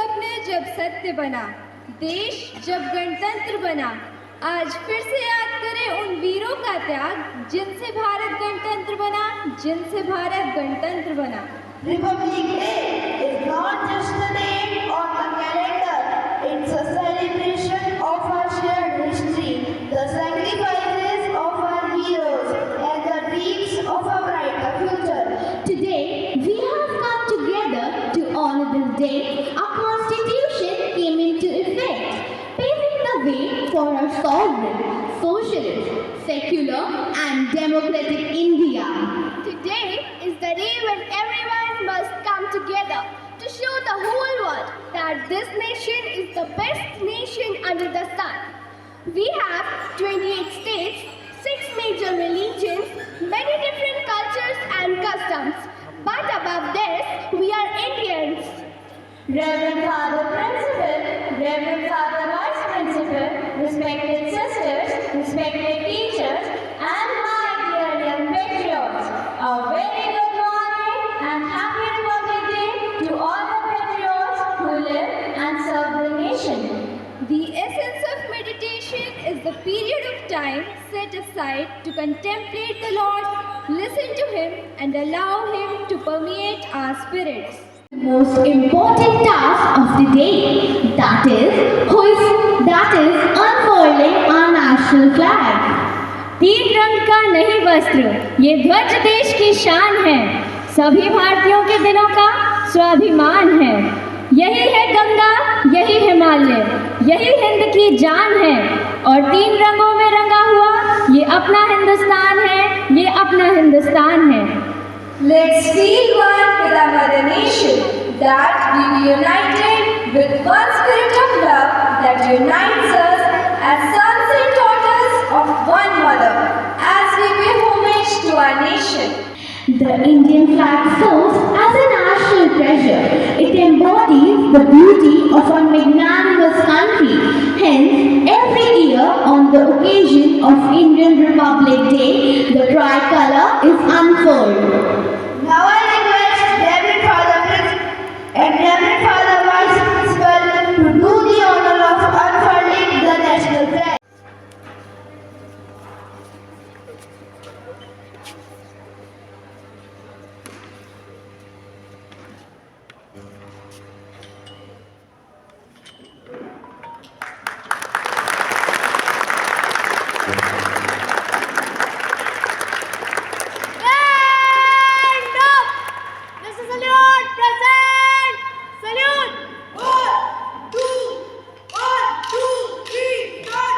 स्वप्न जब सत्य बना, देश जब गणतंत्र बना, आज फिर से याद करें उन वीरों का त्याग, जिनसे भारत गणतंत्र बना, जिनसे भारत गणतंत्र बना। Republic Day is not just a day on the calendar, it's a celebration of our shared history, the sacrifices of our heroes, and the dreams of a brighter future. Today, we have come together to honor this day. Our constitution came into effect, paving the way for our sovereign, socialist, secular and democratic India. Today is the day when everyone must come together to show the whole world that this nation is the best nation under the sun. We have 28 states, 6 major religions, many different cultures and customs. But above this, we are Indians. Reverend Father Principal, Reverend Father Vice Principal, respected sisters, respected teachers, and my dear young patriots, a very good morning and happy Republic Day to all the patriots who live and serve the nation. The essence of meditation is the period of time set aside to contemplate the Lord, listen to Him, and allow Him to permeate our spirits. Most important task of the day, that is unfurling our national flag. तीन रंग का नहीं वस्त्र, ये ध्वज देश की शान है, सभी भारतीयों के दिलों का स्वाभिमान है। यही है गंगा, यही हिमालय, यही हिंद की जान है, और तीन रंगों में रंगा हुआ ये अपना हिंदुस्तान है, ये अपना हिंदुस्तान है। Let's feel one with our mother nation, that we be united with one spirit of love that unites us as sons and daughters of one mother, as we pay homage to our nation. The Indian flag serves as a national treasure. It embodies the beauty of our magnanimous country. Hence, every year on the occasion of Indian Republic Day, the tricolor is unfurled. Now I request Reverend Father Principal and Reverend Father Vice Principal to do the honor of unfurling the national flag. Stand up! This is salute, present! Salute! 1, 2, 3, start!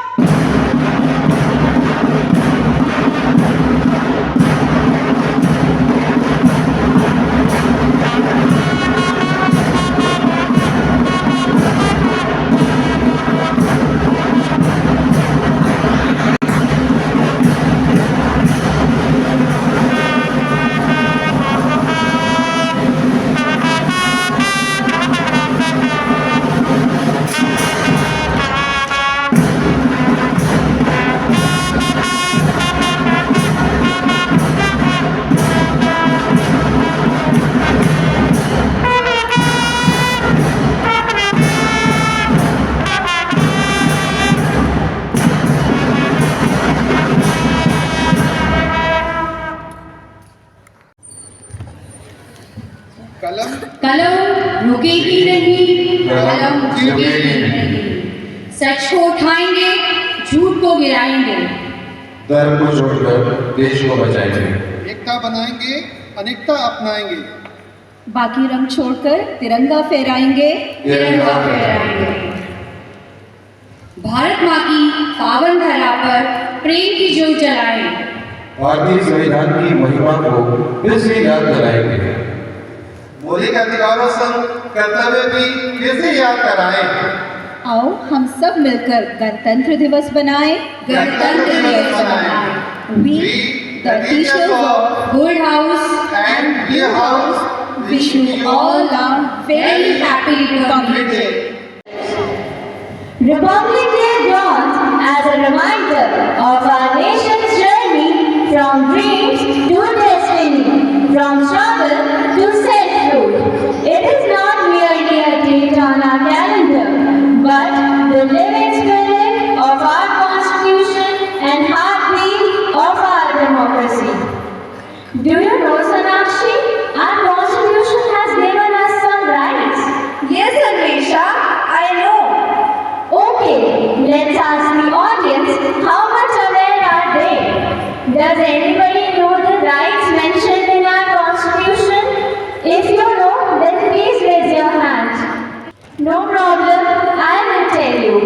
कलम रुकेगी नहीं, कलम झुकेगी नहीं, सच को उठाएंगे, झूठ को गिराएंगे, धर्म को छोड़कर देश को बचाएंगे, एकता बनाएंगे, अनेकता अपनाएंगे, बाकी रंग छोड़कर तिरंगा फहराएंगे, तिरंगा फहराएंगे। भारत माँ की पावन धरा पर प्रेम की ज्योत जलाएं, भारतीय संविधान की महिमा को फिर से याद कराएंगे, मौलिक अधिकारों संग कर्तव्य भी फिर से याद कराएं। आओ हम सब मिलकर गणतंत्र दिवस बनाएं, गणतंत्र दिवस बनाएं। We, the teachers of Good House and Dear House wish you all a very happy Republic Day. Republic Day dawns as a reminder of our nation's journey from dreams to destiny, from struggle to self-rule. It is not merely a date on our Resha, I know. Okay, let's ask the audience how much aware are they? Does anybody know the rights mentioned in our Constitution? If you know, then please raise your hand. No problem, I will tell you.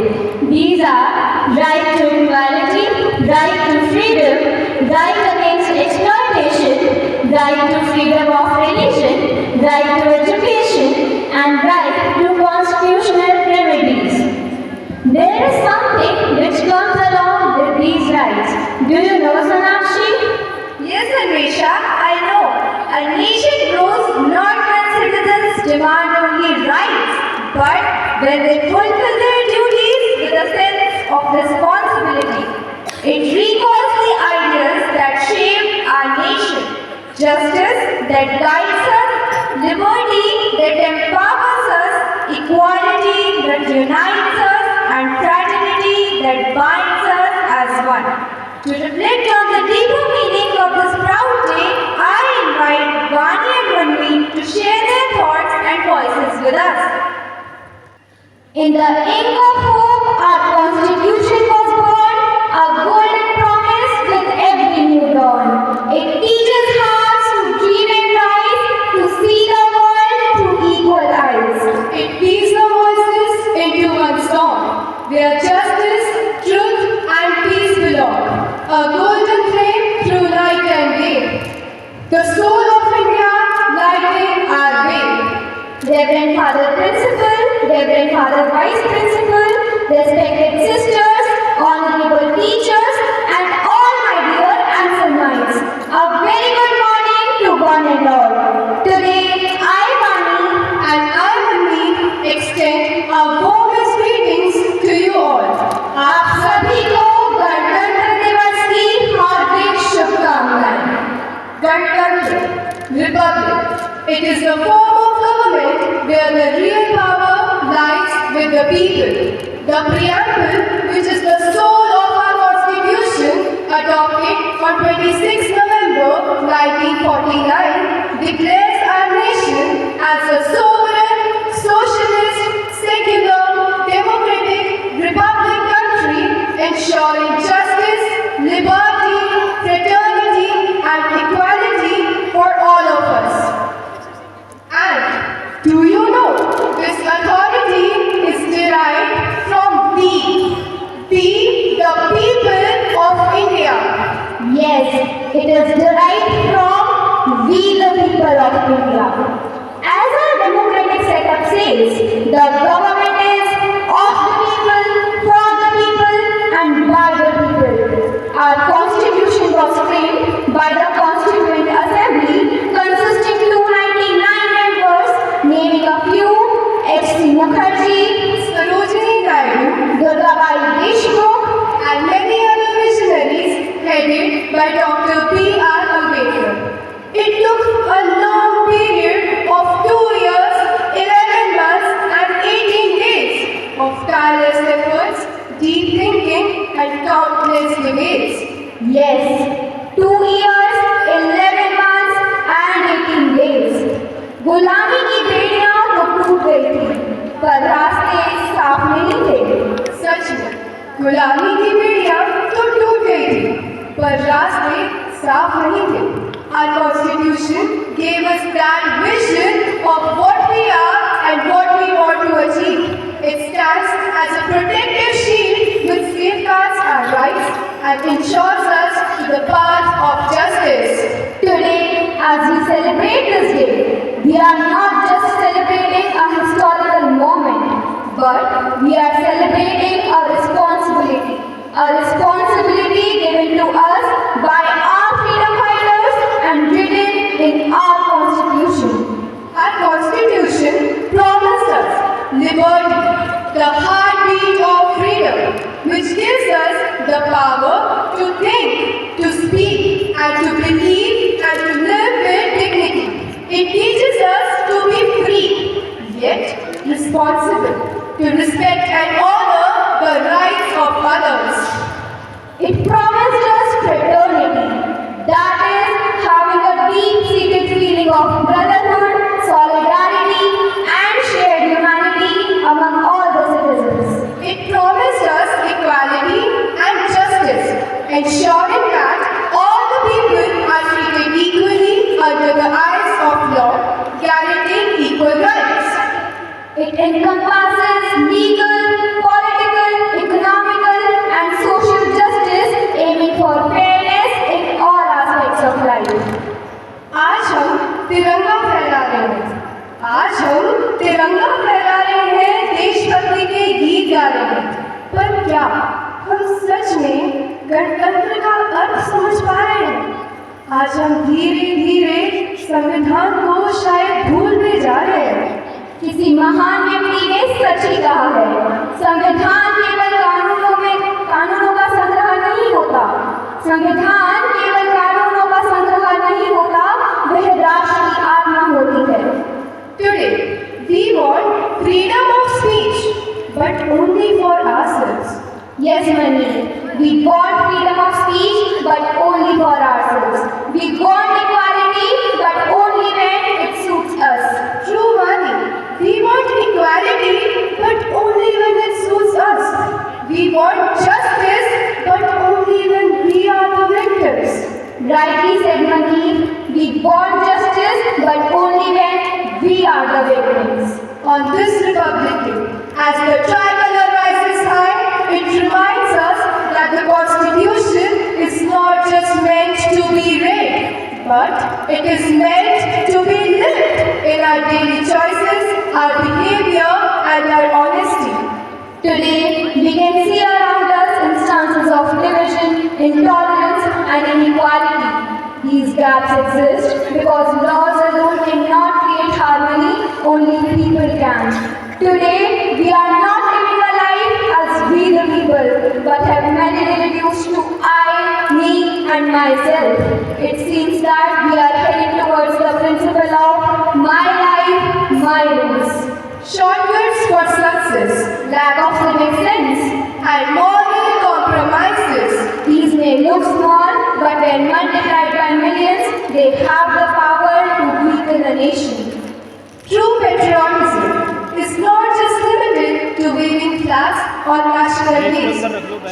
These are right to equality, right to freedom, right against exploitation, right to freedom of religion, right to education, and right to constitutional remedies. There is something which comes along with these rights. Do you know, Sonakshi? Yes, Resha, I know. A nation grows not when citizens demand only rights, but when they fulfill their duties with a sense of responsibility. It recalls the ideas that shape our nation, justice that guides us, liberty that empowers us, equality that unites us, and fraternity that binds us as one. To reflect on the deeper meaning of this proud day, I invite Vani and Manvi to share their thoughts and voices with us. In the ink of hope, our Constitution was born, a golden promise with every new dawn. It teaches hearts to dream and rise, to see the world through equal eyes. It weaves the voices into one song, where justice, truth, and peace belong. A golden flame through night and day. The soul of India lighting our way. Reverend Father Principal, Reverend Father Vice Principal, respected sisters, honorable teachers, and all my dear Anselmites, a very good morning to one and all. Today, I, Vani, And I, Manvi, extend our warmest greetings to you all. आप सभी को गणतंत्र दिवस की हार्दिक शुभकामनाएं। Ganatantra, Republic. It is the form of government where the real power lies with the people. The preamble, which is the soul of our Constitution, adopted on 26 November 1949, declares our nation as a sovereign, socialist, secular, democratic, republic country, ensuring justice, liberty, fraternity, and equality for all of us. And do you know this authority is derived from the people of India. Yes, it is derived from we the people of India. As our democratic setup says, the government is of the people, for the people, and by the people. Our constitution was framed by the Constituent Assembly, consisting 299 members, naming a few: H.C. Mukherjee, Sarojini Naidu, Durgabai Deshmukh, and many other visionaries headed by Dr. B.R. Ambedkar. It took a long period of 2 years, 11 months, and 18 days of tireless efforts, deep thinking, and countless debates. Yes, 2 years, 11 months and 18 days. गुलामी की बेड़ियां तो टूट गई थी, पर रास्ते साफ नहीं थे। सच में गुलामी की बेड़ियां तो टूट गई थी, पर रास्ते साफ नहीं थे। Our Constitution gave us that vision of what we are and what we want to achieve. It stands as a protective shield which safeguards our rights and ensures us to the path of justice. Today, as we celebrate this day, we are not just celebrating a historical moment, but we are celebrating a responsibility given to us by our freedom fighters and written in our Constitution. Our Constitution promised us liberty, the heartbeat of freedom, which gives us the power to think, to speak, and to believe, and to live with dignity. It teaches us to be free, yet responsible, to respect and honor the rights of others. It promised us fraternity, that is, having a deep-seated feeling of brotherhood, solidarity, and shared humanity हम धीरे धीरे संविधान को शायद भूलते जा रहे हैं। किसी महान व्यक्ति ने सच ही कहा है, संविधान केवल कानूनों का संग्रह नहीं होता। संविधान केवल कानूनों का संग्रह नहीं होता, वह राष्ट्र की आत्मा होती है। Today, we want freedom of speech, but only for ourselves. Yes, Mani, we want freedom of speech, but only for ourselves. We want equality, but only when it suits us. True, Mani. We want equality, but only when it suits us. We want justice, but only when we are the victims. Rightly said, Mani. We want justice, but only when we are the victims. On this Republic Day, as the tricolor rises high, it reminds us that the Constitution is not just meant to be read, but it is meant to be lived in our daily choices, our behavior, and our honesty. Today, we can see around us instances of division, intolerance, and inequality. These gaps exist because laws alone cannot create harmony, only people can. Today, we are not living a life as we the people, but have many reduced to I, me, and myself. It seems that we are heading towards the principle of my life, my rules. Shortcuts for success, Lack of civic sense. and moral compromises. These may look small, but when multiplied by millions, they have the power to weaken a nation. True patriotism is not just limited to waving flags on national days.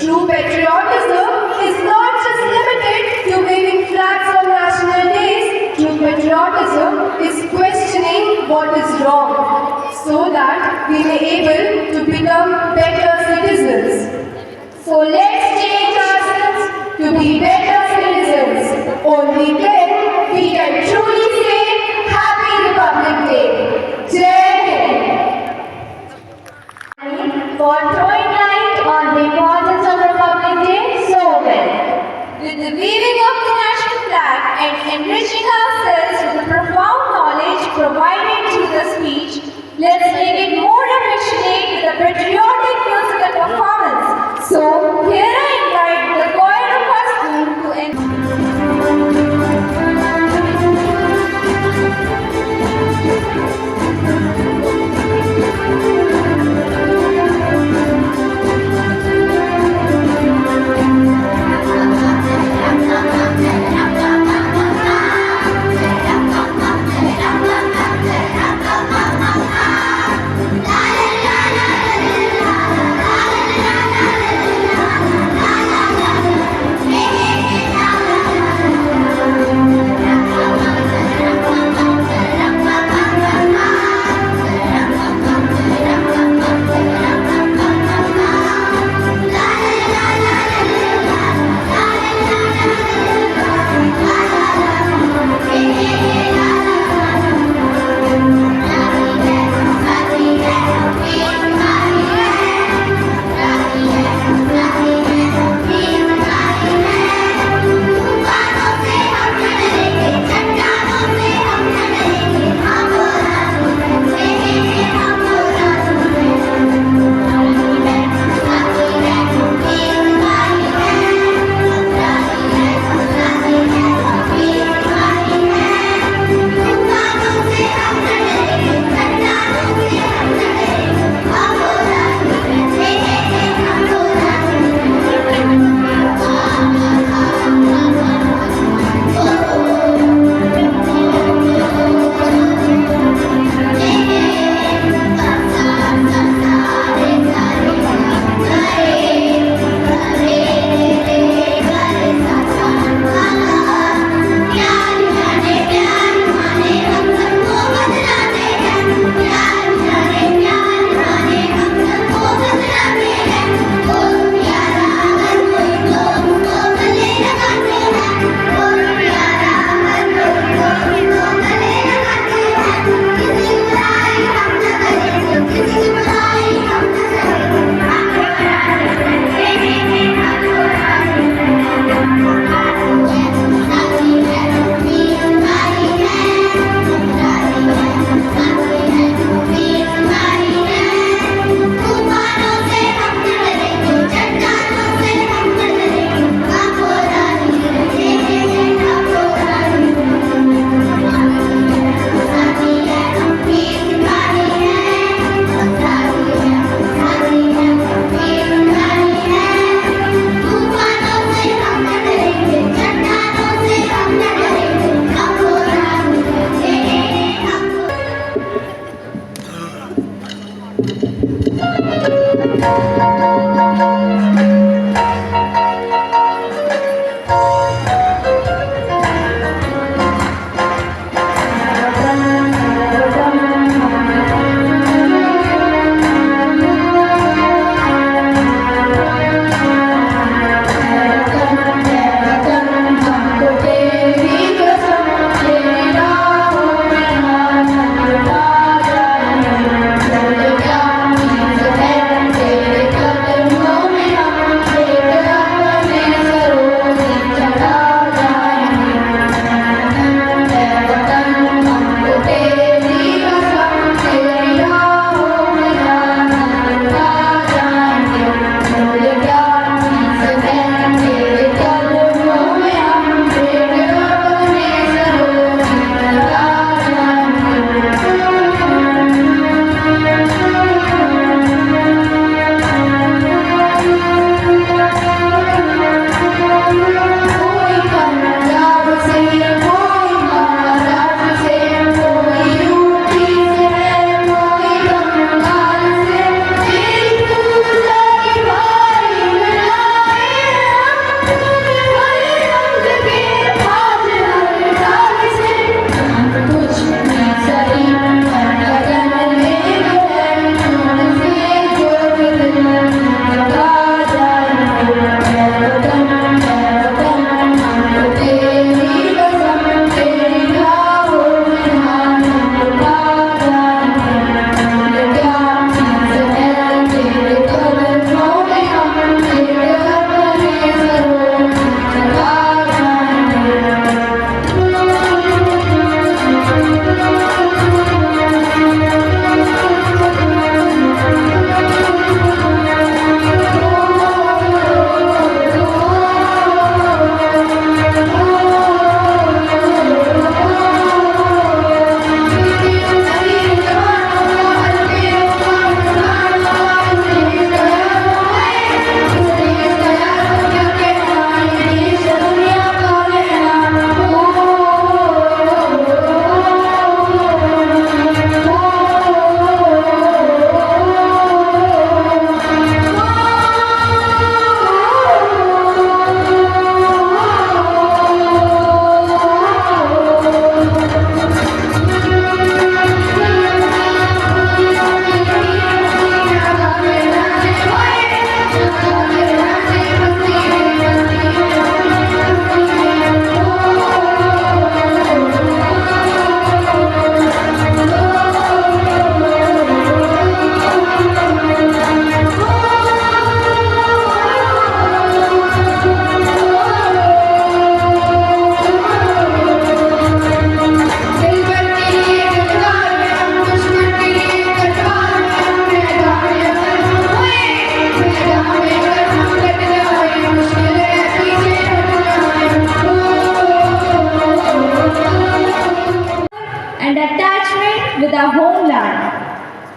True patriotism is not just limited to waving flags on national days. True patriotism is questioning what is wrong so that we may able to become better citizens. So let's change ourselves To be better citizens, only then we can truly say Happy Republic Day. Jai Hind. for throwing light on the importance of Republic Day so well. With the waving of the national flag and enriching ourselves with the profound knowledge provided through the speech, let's make it more affectionate with a patriotic musical performance. So, here I invite the choir of our school to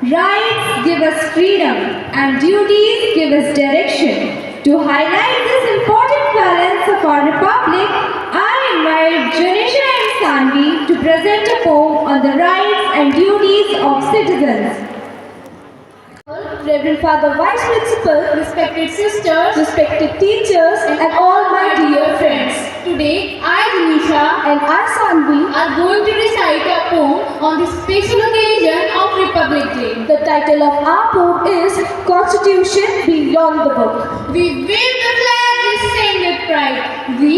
Rights give us freedom and duties give us direction. To highlight this important balance of our republic, I invite Janisha and Sanvi to present a poem on the rights and duties of citizens. Reverend Father Vice Principal, respected sisters, respected teachers, and all my dear friends. Today, I, Janisha, and I, Sanvi, are going to recite a poem on this special occasion of Republic Day. The title of our poem is Constitution Beyond the Book. We wave the flag, we sing with pride. We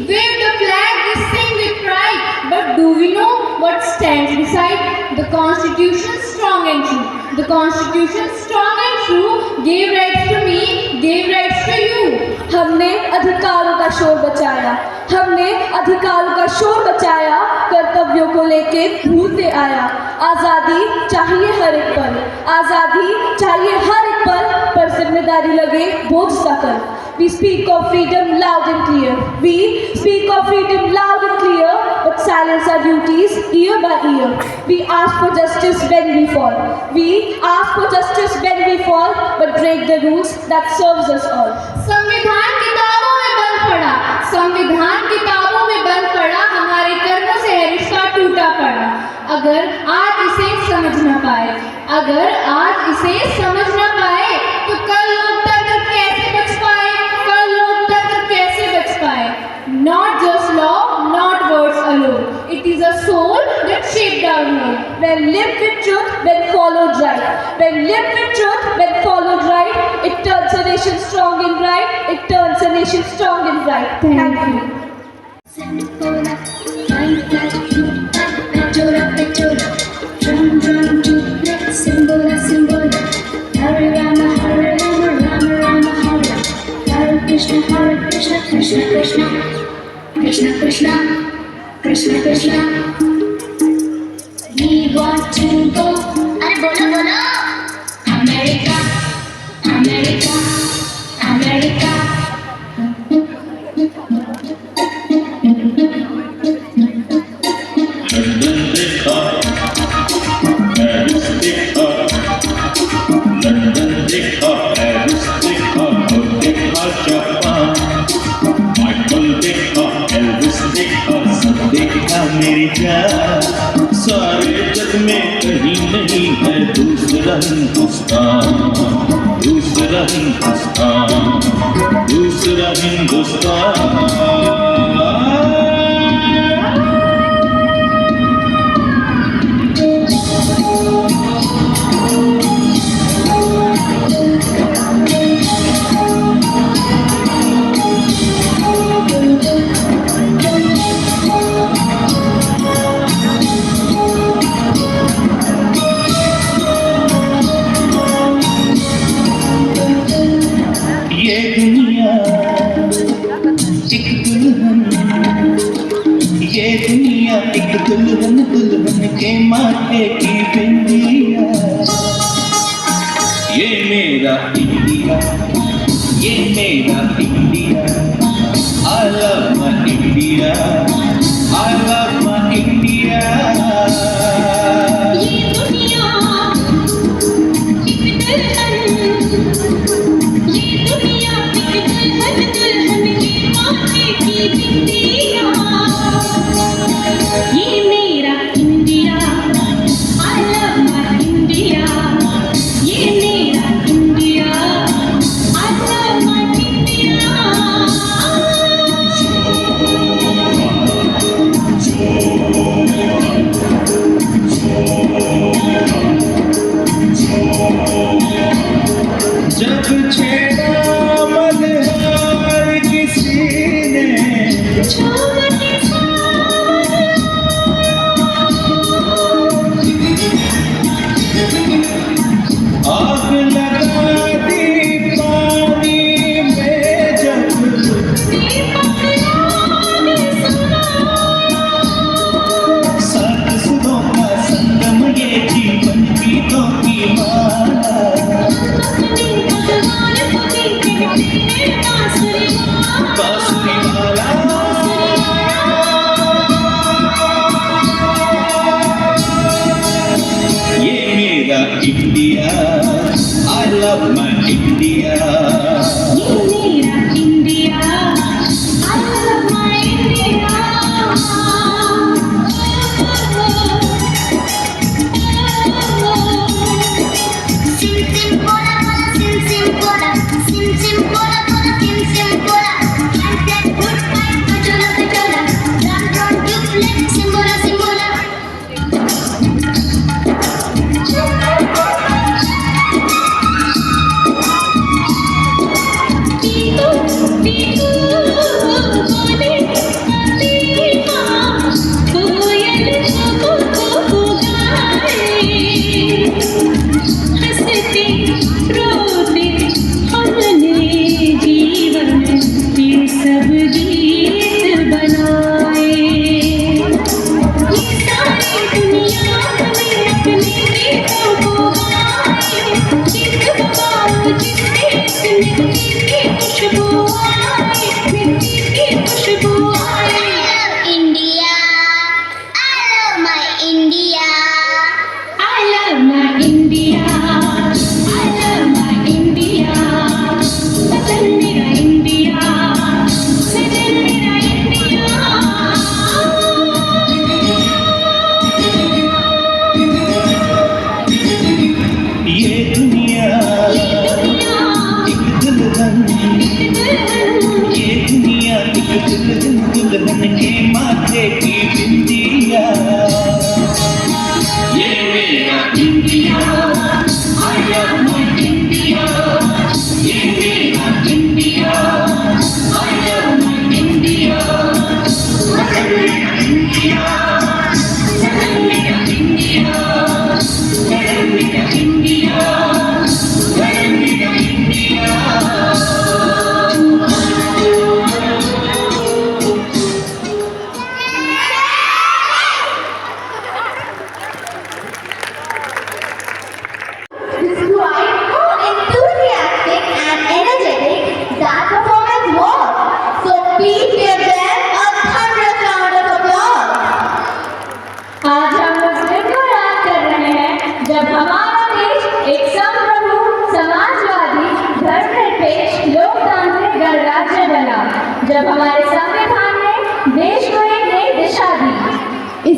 wave the flag, we sing with pride. But do we know what stands beside? The Constitution strong and true. The Constitution strong and true gave rights to me, gave rights to you. हमने अधिकारों का शोर बचाया, हमने अधिकारों का शोर बचाया, कर्तव्यों को लेके भूलते आया। आज़ादी चाहिए हर एक पल, आज़ादी चाहिए हर एक पल, पर जिम्मेदारी लगे बोझ सा कर। We speak of freedom loud and clear. We speak of freedom loud and clear, but silence our duties year by year. We ask for justice when we fall. We ask for justice when we fall, but break the rules that serves us all. संविधान किताबों में बंद पड़ा, संविधान किताबों में बंद पड़ा, हमारे कर्मों से है रिश्ता टूटा पड़ा। अगर आज इसे समझ न पाए, अगर आज इसे समझ न पाए, तो कल Krishna Krishna. We want to go. अरे बोलो बोलो. America, America, America. London देखा, पेरिस देखा, लंदन देखा, पेरिस देखा, और देखा जापान. माइकल देखा, एल्विस देखा, सब देखा मेरी जान. सारे जग में कहीं नहीं है दूसरा हिंदुस्तान, दूसरा हिंदुस्तान, दूसरा हिंदुस्तान. ये दुनिया एक दुल्हन, दुल्हन के माथे की बिंदिया. ये मेरा इंडिया, ये मेरा India. I love my India, I love my India. ये दुनिया एक दुल्हन, ये दुनिया एक दुल्हन, दुल्हन के माथे की बिंदिया. ये मेरा India, I love my India. ये मेरा India, I love my India. जब छेड़ा मल्हार किसी ने, आग लगा दी पानी में जब, सात सुरों का संगम ये जीवन गीतों की माला. बांसुरी वाला ये मेरा India, I love my India. ये मेरा India, I love my India. Sim sim bola bola, sim sim bola, sim sim bola bola, sim sim bola. Can't get good fight, chola chola. Run run you play, sim bola sim bola.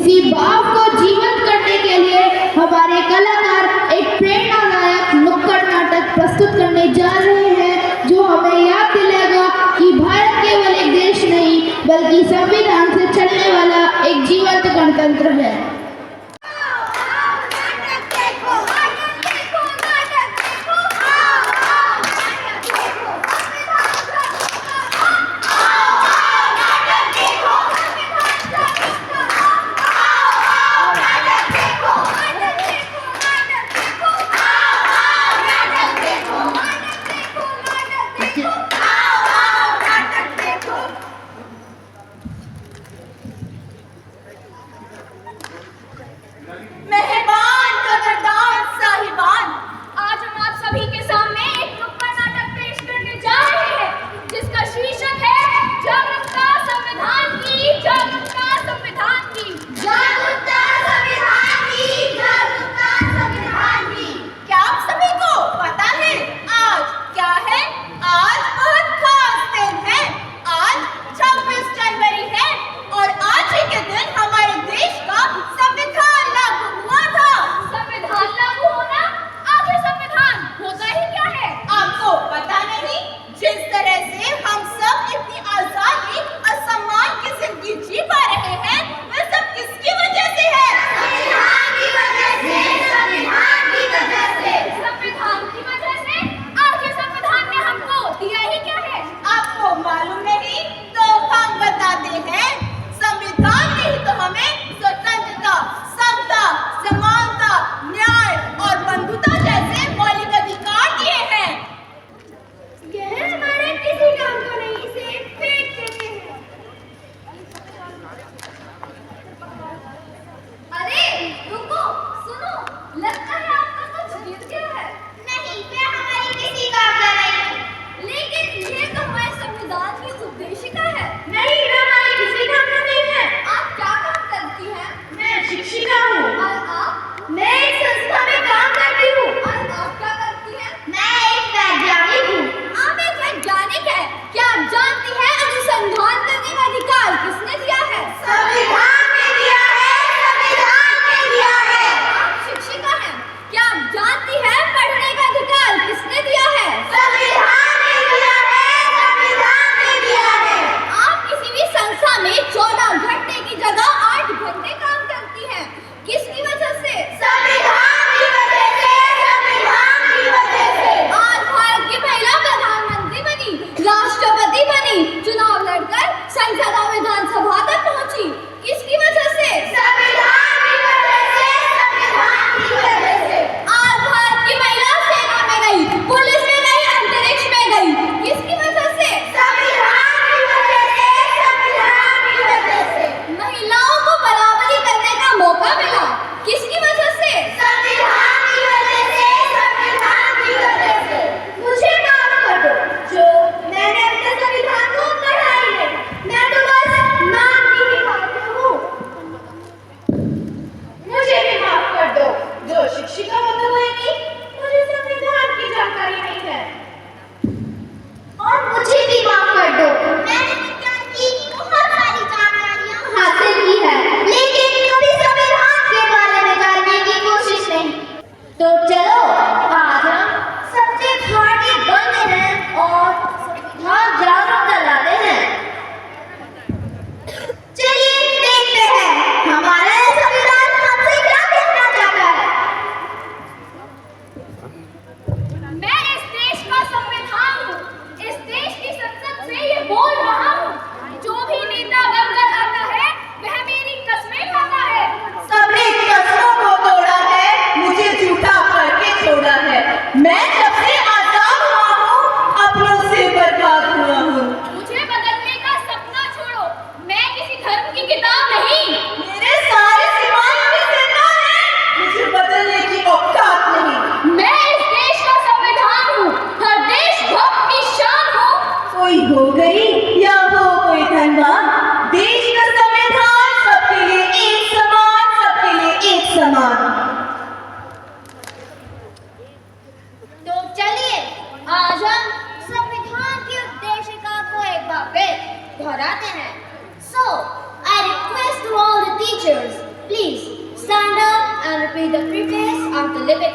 इसी भाव को जीवंत करने के लिए हमारे कलाकार एक प्रेरणादायक नुक्कड़ नाटक प्रस्तुत करने जा रहे हैं, जो हमें याद दिलाएगा कि भारत केवल एक देश नहीं बल्कि संविधान से चलने वाला एक जीवंत गणतंत्र है।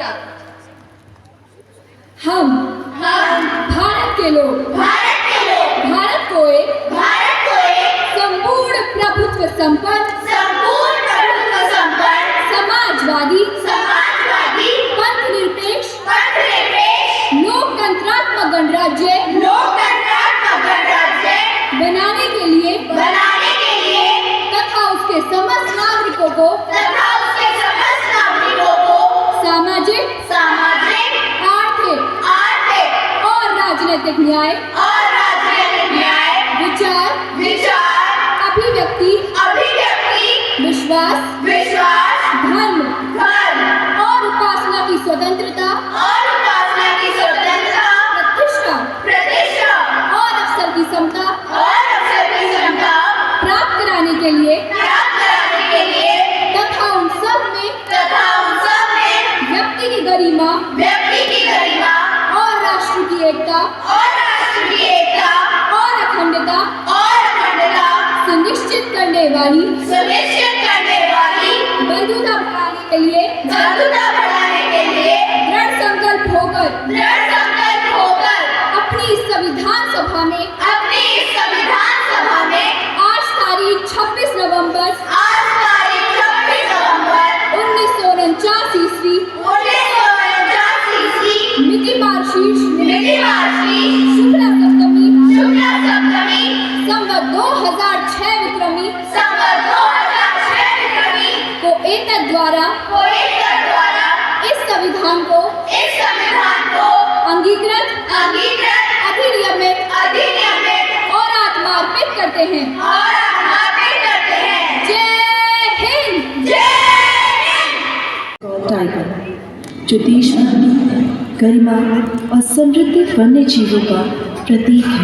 मिलेगा। हम भारत के लोग भारत को एक संपूर्ण प्रभुत्व संपन्न समाजवादी पंथनिरपेक्ष लोकतंत्रात्मक गणराज्य बनाने के लिए तथा उसके समस्त नागरिकों को सामाजिक आर्थिक और राजनीतिक न्याय विचार अभिव्यक्ति विश्वास धर्म और उपासना की स्वतंत्रता प्रतिष्ठा और अवसर की समता प्राप्त कराने के लिए तथा उन सब में व्यक्ति की गरिमा और राष्ट्र की एकता और अखंडता सुनिश्चित करने वाली बंधुता बढ़ाने के लिए दृढ़ संकल्प होकर अपनी इस संविधान सभा में आज तारीख 26 नवंबर 1949 ईस्वी मिति मार्गशीर्ष शुक्ला सप्तमी संवत 2006 विक्रमी को एतद द्वारा इस संविधान को अंगीकृत अधिनियमित और आत्मार्पित करते हैं। जय हिंद। टाइगर जो देशभक्ति गरिमा और समृद्ध वन्य जीवों का प्रतीक है।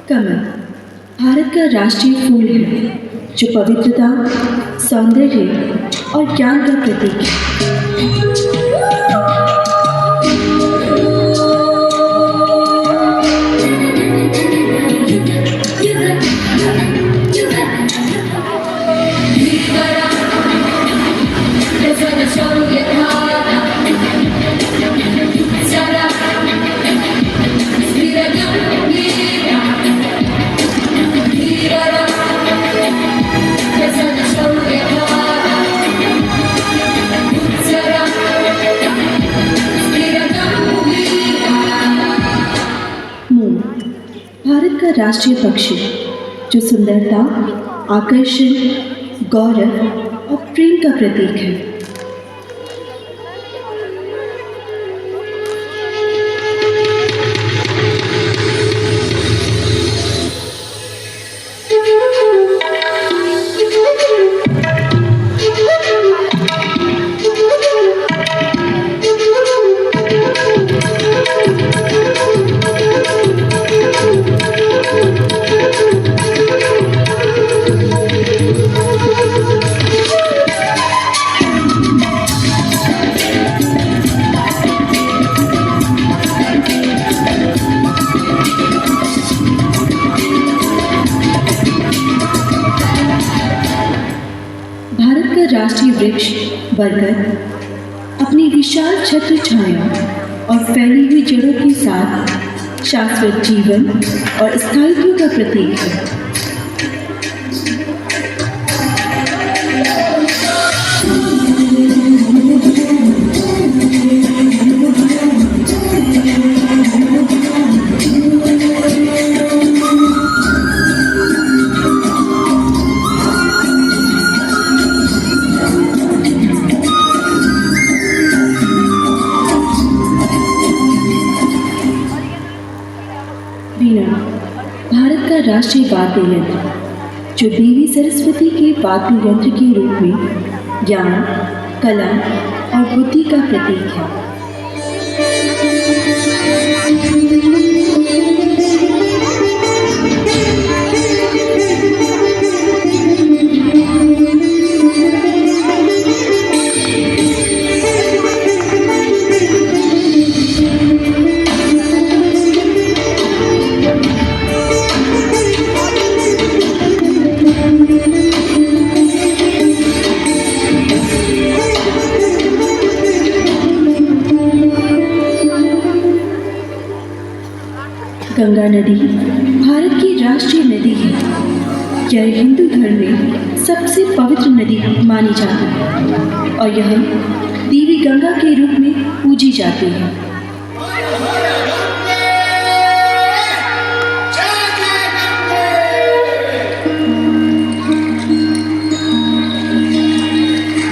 कमल भारत का राष्ट्रीय फूल है जो पवित्रता, सौंदर्य और ज्ञान का प्रतीक है। भारत का राष्ट्रीय पक्षी जो सुंदरता, आकर्षण, गौरव और प्रेम का प्रतीक है। राष्ट्रीय वृक्ष बरगद अपनी विशाल छत्र छाया और फैली हुई जड़ों के साथ शाश्वत जीवन और स्थायित्व का प्रतीक है। भारत का राष्ट्रीय वाद्य यंत्र जो देवी सरस्वती के वाद्य यंत्र के रूप में ज्ञान, कला और बुद्धि का प्रतीक है। गंगा नदी भारत की राष्ट्रीय नदी है। यह हिंदू धर्म में सबसे पवित्र नदी मानी जाती है और यह देवी गंगा के रूप में पूजी जाती है।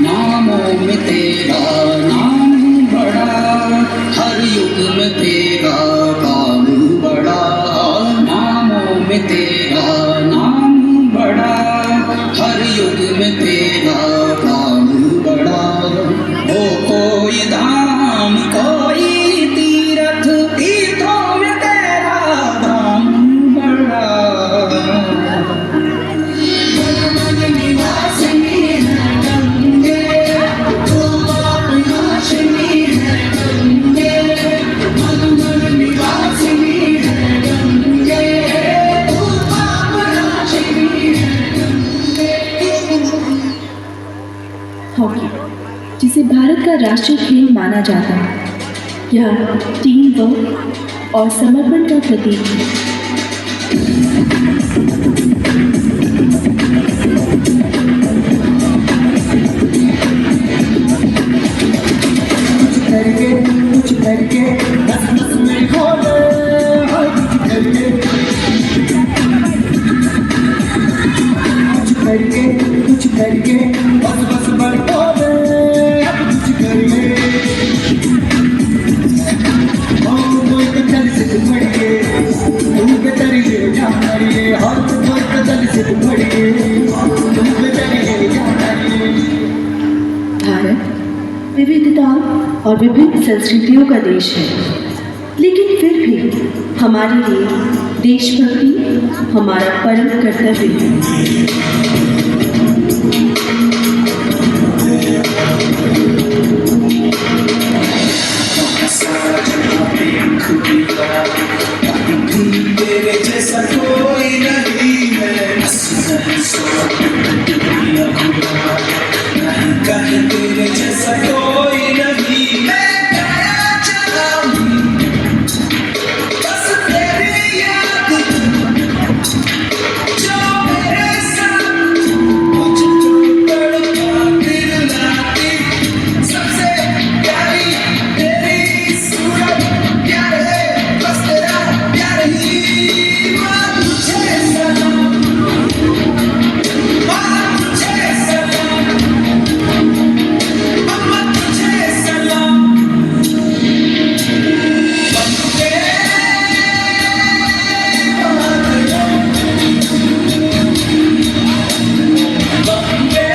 नामों में तेरा नाम बड़ा, हर युग में तेरा काम बड़ा। नामों में तेरा नाम बड़ा, हर युग में तेरा काम बड़ा। हो कोई धाम कोई तीर्थ, तीर्थों में तेरा धाम बड़ा। हॉकी, जिसे भारत का राष्ट्रीय खेल माना जाता है, यह टीम वर्क और समर्पण का प्रतीक है। कुछ करके बस बस में खोले, कुछ करके बस बस में खोले, कुछ करके कोई कदर से बढ़ के तुम कदरिए जाना रे, हर कोई कदर से बढ़ के तुम कदरिए जाना रे। भारत विविधताओं और विभिन्न संस्कृतियों का देश है, लेकिन फिर भी हमारे लिए देशभक्ति हमारा परम कर्तव्य है। तेरे जैसा कोई नहीं है, कहीं तेरे जैसा कोई नहीं। मैं गाना चाहूं बस तेरी याद, जो मेरे साथ मुझको तड़पा दिल लाती। सबसे प्यारी तेरी सूरत, प्यार है बस तेरा प्यार ही। माँ तुझे सलाम, माँ तुझे सलाम, अम्मा तुझे सलाम। Vande Mataram, Vande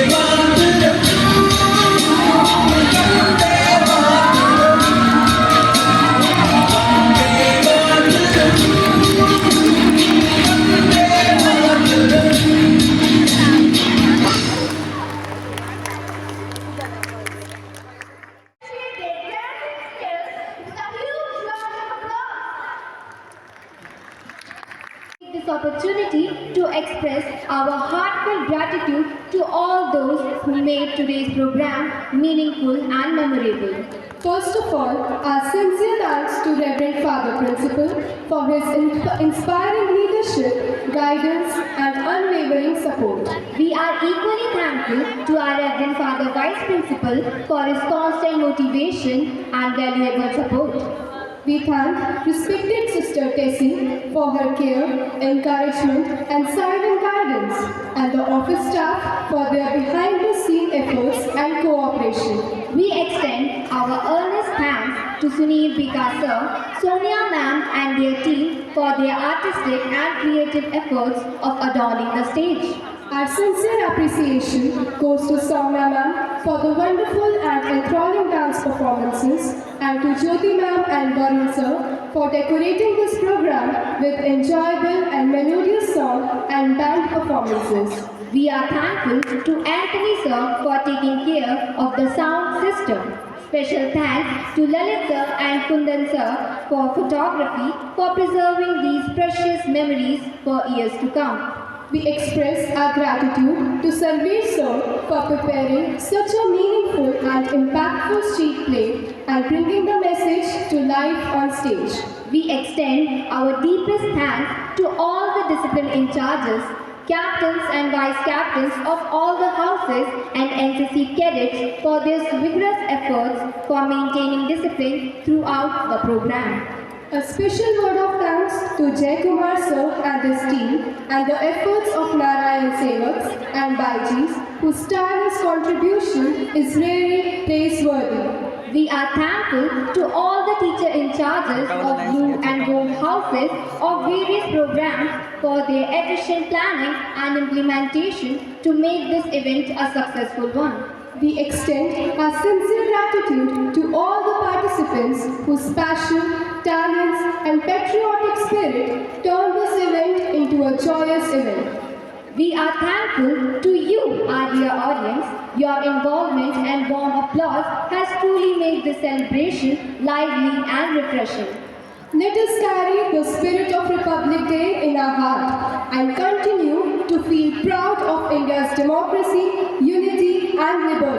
Mataram, Vande Mataram, This opportunity to express our heartfelt gratitude to all those who made today's program meaningful and memorable. First of all, our sincere thanks to Reverend Father Principal for his inspiring leadership, guidance and unwavering support. We are equally thankful to our Reverend Father Vice Principal for his constant motivation and valuable support. We thank respected Sister Tessie for her care, encouragement and silent guidance, and the office staff for their behind-the-scene efforts and cooperation. We extend our earnest thanks to Sunil Bika Sir, Sonia Ma'am and their team for their artistic and creative efforts of adorning the stage. Our sincere appreciation goes to Soumya Ma'am for the wonderful and enthralling dance performances, and to Jyoti Ma'am and Varun Sir for decorating this program with enjoyable and melodious song and band performances. We are thankful to Anthony Sir for taking care of the sound system. Special thanks to Lalit Sir and Kundan Sir for photography for preserving these precious memories for years to come. We express our gratitude to Sarvesh Sir for preparing such a meaningful and impactful street play and bringing the message to life on stage. We extend our deepest thanks to all the discipline in charges, captains and vice captains of all the houses and NCC cadets for their vigorous efforts for maintaining discipline throughout the program. A special word of thanks to Jay Kumar Sir and his team and the efforts of Narayan Sevaks and Baijis, whose tireless contribution is really praiseworthy. We are thankful to all the teacher in charges of blue and gold houses of various programs for their efficient planning and implementation to make this event a successful one. We extend our sincere gratitude to all the participants whose passion, talents and patriotic spirit turned this event into a joyous event. We are thankful to you, our dear audience. Your involvement and warm applause has truly made this celebration lively and refreshing. Let us carry the spirit of Republic Day in our heart and continue to feel proud of India's democracy, unity and liberty.